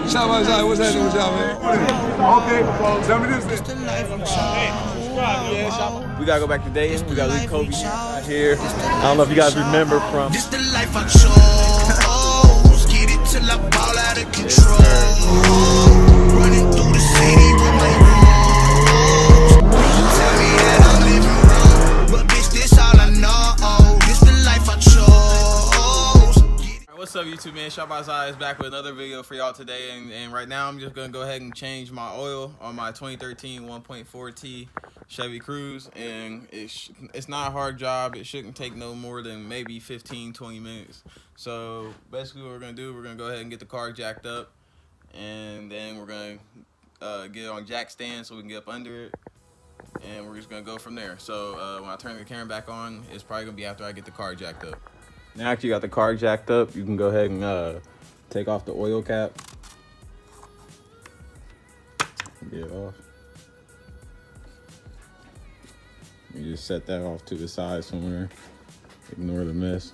ShotBy, what's happening with y'all, man? Okay, tell me this then. We gotta go back to Dayton. We gotta leave Kobe out here. I don't know if you guys remember from. This the life I chose. Get it till I ball out of control. Running through the city with my rules. Tell me that I'm living wrong, but bitch, this all I know. This the life I chose. What's up, YouTube, man? ShotBy is back with another video for y'all today, and right now I'm just gonna go ahead and change my oil on my 2013 1.4T Chevy Cruze, and it's not a hard job. It shouldn't take no more than maybe 15-20 minutes. So basically what we're gonna do, we're gonna go ahead and get the car jacked up, and then we're gonna get it on jack stand so we can get up under it, and we're just gonna go from there. So when I turn the camera back on, it's probably gonna be after I get the car jacked up. Now after you got the car jacked up, you can go ahead and take off the oil cap. Get it off. You just set that off to the side somewhere. Ignore the mess.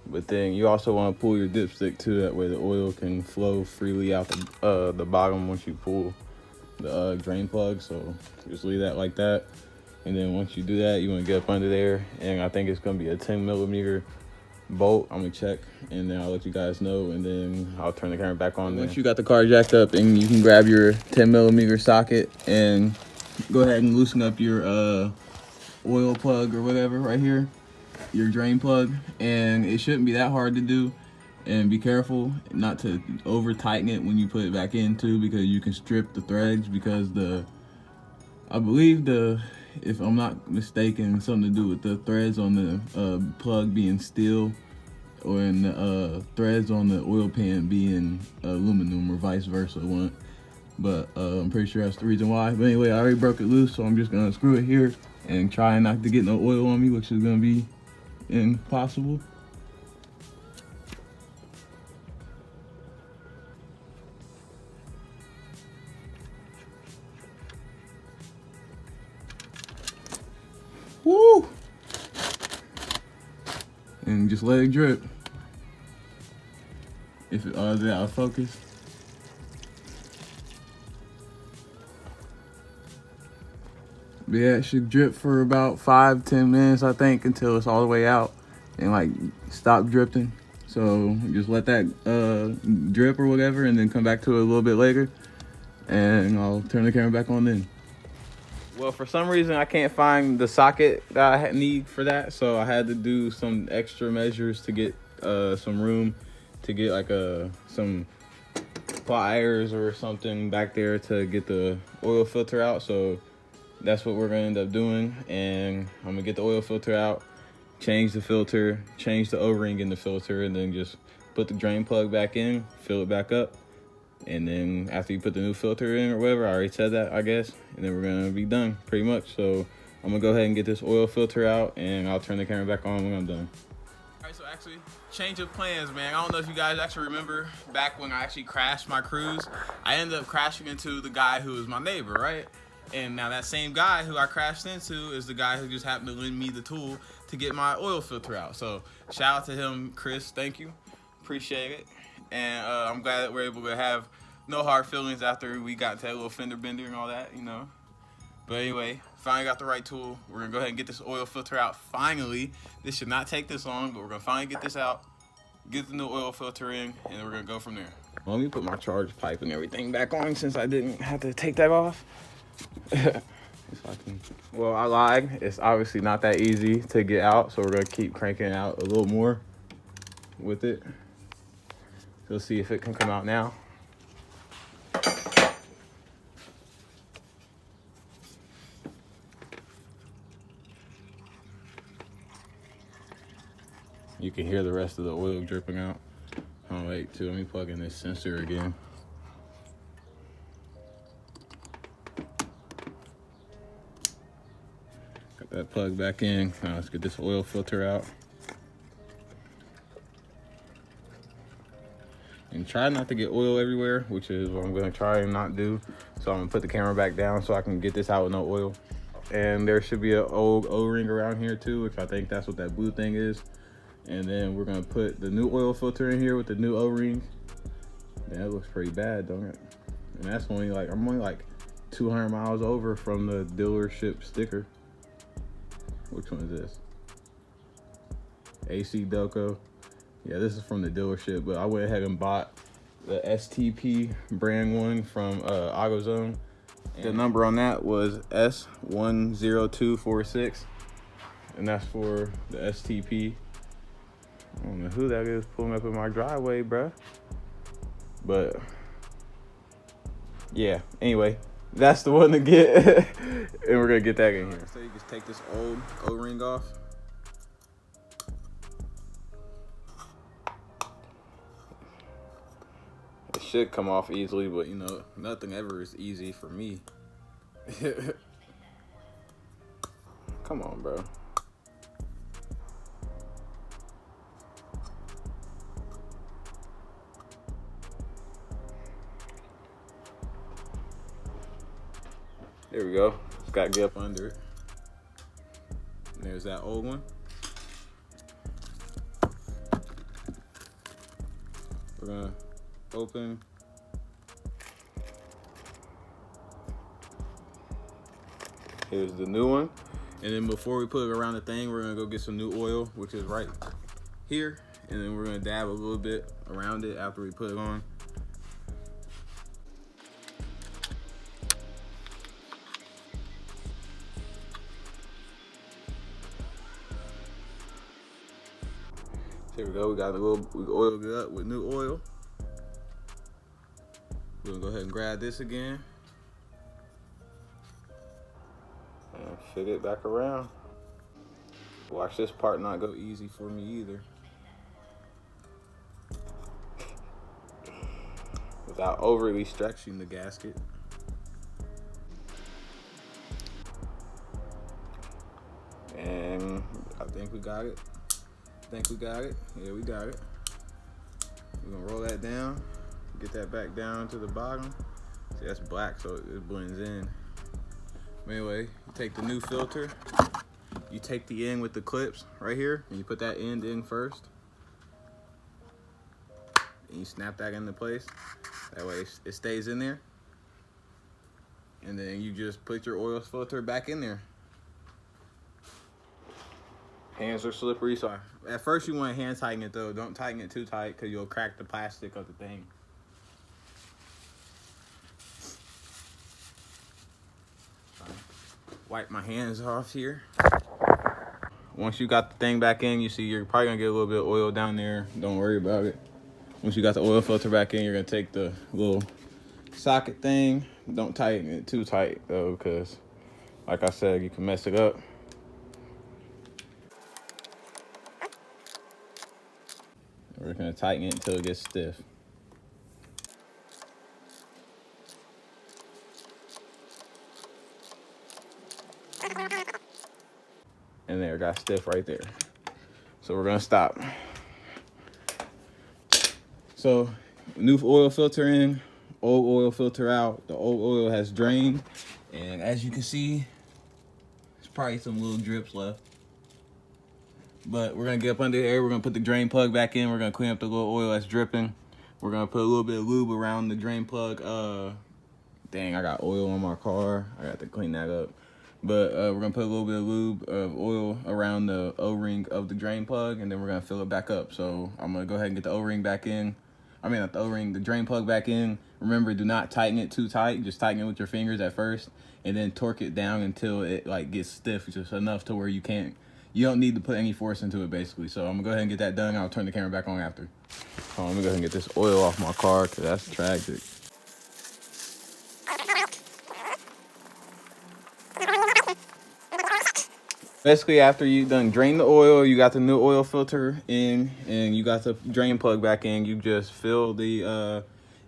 But then you also want to pull your dipstick too, that way the oil can flow freely out the bottom once you pull the drain plug. So just leave that like that. And then once you do that, you want to get up under there, and I think it's going to be a 10mm bolt. I'm going to check, and then I'll let you guys know, and then I'll turn the camera back on. Once you got the car jacked up, then you can grab your 10mm socket and go ahead and loosen up your oil plug or whatever right here, your drain plug. And it shouldn't be that hard to do. And be careful not to over tighten it when you put it back in too, because you can strip the threads, because I believe if I'm not mistaken, something to do with the threads on the plug being steel, or in the threads on the oil pan being aluminum, or vice versa. But I'm pretty sure that's the reason why. But anyway, I already broke it loose, so I'm just gonna screw it here and try not to get no oil on me, which is gonna be impossible. Woo! And just let it drip. If it is out of focus. But yeah, it should drip for about 5-10 minutes, I think, until it's all the way out and like stop dripping. So just let that drip or whatever, and then come back to it a little bit later, and I'll turn the camera back on then. Well, for some reason, I can't find the socket that I need for that, so I had to do some extra measures to get some room to get like some pliers or something back there to get the oil filter out. So that's what we're gonna end up doing, and I'm gonna get the oil filter out, change the filter, change the O-ring in the filter, and then just put the drain plug back in, fill it back up. And then after you put the new filter in or whatever, I already said that, I guess, and then we're gonna be done pretty much. So I'm gonna go ahead and get this oil filter out, and I'll turn the camera back on when I'm done. All right, so actually, change of plans, man. I don't know if you guys actually remember back when I actually crashed my Cruze. I ended up crashing into the guy who was my neighbor, right? And now that same guy who I crashed into is the guy who just happened to lend me the tool to get my oil filter out. So shout out to him, Chris, thank you, appreciate it. And I'm glad that we're able to have no hard feelings after we got to that little fender bender and all that, you know. But anyway, finally got the right tool. We're gonna go ahead and get this oil filter out finally. This should not take this long, but we're gonna finally get this out, get the new oil filter in, and then we're gonna go from there. Well, let me put my charge pipe and everything back on since I didn't have to take that off. Well, I lied. It's obviously not that easy to get out, so we're gonna keep cranking it out a little more with it. We'll see if it can come out now. You can hear the rest of the oil dripping out. Oh wait, let me plug in this sensor again. Got that plug back in. Now let's get this oil filter out. And try not to get oil everywhere, which is what I'm gonna try and not do. So I'm gonna put the camera back down so I can get this out with no oil. And there should be an old O-ring around here too, which I think that's what that blue thing is. And then we're gonna put the new oil filter in here with the new O-ring. That looks pretty bad, don't it? And that's only like, I'm only like 200 miles over from the dealership sticker. Which one is this? AC Delco. Yeah, this is from the dealership, but I went ahead and bought the STP brand one from AutoZone. And the number on that was S10246. And that's for the STP. I don't know who that is pulling up in my driveway, bruh. But yeah, anyway, that's the one to get. And we're gonna get that in here. So you just take this old O-ring off. It should come off easily, but you know, nothing ever is easy for me. Come on, bro. There we go. Just gotta get up under it. And there's that old one. We're gonna open. Here's the new one. And then before we put it around the thing, we're gonna go get some new oil, which is right here. And then we're gonna dab a little bit around it after we put it on. Here we go, we oiled it up with new oil. We're gonna go ahead and grab this again. And fit it back around. Watch this part not go easy for me either. Without overly stretching the gasket. And I think we got it. Yeah, we got it. We're gonna roll that down, get that back down to the bottom. See, that's black, so it blends in. But anyway, you take the new filter, you take the end with the clips right here, and you put that end in first. And you snap that into place. That way it stays in there. And then you just put your oil filter back in there. Hands are slippery, so at first you want to hand tighten it though. Don't tighten it too tight because you'll crack the plastic of the thing. Wipe my hands off here. Once you got the thing back in, you see you're probably gonna get a little bit of oil down there. Don't worry about it. Once you got the oil filter back in, you're gonna take the little socket thing. Don't tighten it too tight though, because like I said, you can mess it up. We're gonna tighten it until it gets stiff. And there, got stiff right there. So we're gonna stop. So new oil filter in, old oil filter out. The old oil has drained. And as you can see, there's probably some little drips left. But we're gonna get up under there, we're gonna put the drain plug back in, we're gonna clean up the little oil that's dripping. We're gonna put a little bit of lube around the drain plug. Dang, I got oil on my car. I got to clean that up. But we're gonna put a little bit of lube of oil around the O-ring of the drain plug, and then we're gonna fill it back up. So I'm gonna go ahead and get the O-ring back in. I mean, not the O-ring, the drain plug back in. Remember, do not tighten it too tight. Just tighten it with your fingers at first, and then torque it down until it like gets stiff, just enough to where you don't need to put any force into it, basically. So I'm gonna go ahead and get that done. I'll turn the camera back on after. Let me go ahead and get this oil off my car, because that's tragic. Basically, after you done drain the oil, you got the new oil filter in, and you got the drain plug back in, you just fill the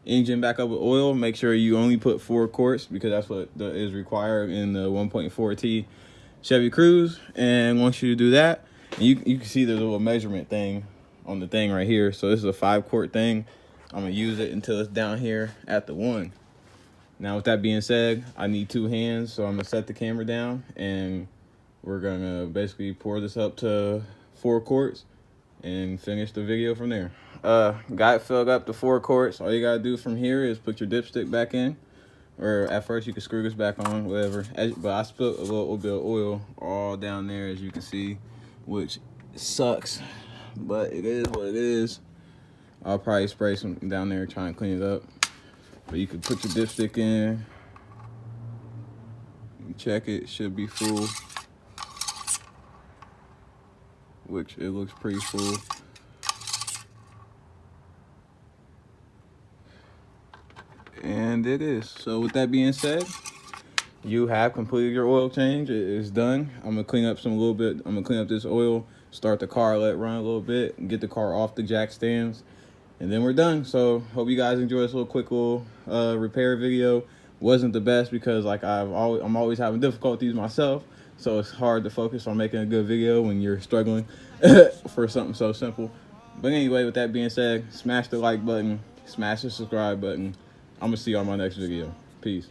engine back up with oil. Make sure you only put 4 quarts, because that's what is required in the 1.4T Chevy Cruze. And once you do that, you can see there's a little measurement thing on the thing right here. So this is a 5-quart thing. I'm gonna use it until it's down here at the 1. Now with that being said, I need 2 hands, so I'm gonna set the camera down, and we're gonna basically pour this up to 4 quarts and finish the video from there. Got it filled up to 4 quarts. All you gotta do from here is put your dipstick back in, or at first you can screw this back on, whatever. But I spilled a little bit of oil all down there, as you can see, which sucks, but it is what it is. I'll probably spray some down there trying to clean it up. But you can put your dipstick in, check it, should be full, which it looks pretty full. And it is. So with that being said, you have completed your oil change. It is done. I'm gonna clean up I'm gonna clean up this oil, start the car, let it run a little bit, and get the car off the jack stands, and then we're done. So hope you guys enjoy this quick little repair video. Wasn't the best because like I'm always having difficulties myself, so it's hard to focus on making a good video when you're struggling for something so simple. But anyway, with that being said, smash the like button, smash the subscribe button. I'm gonna see you on my next video. Peace.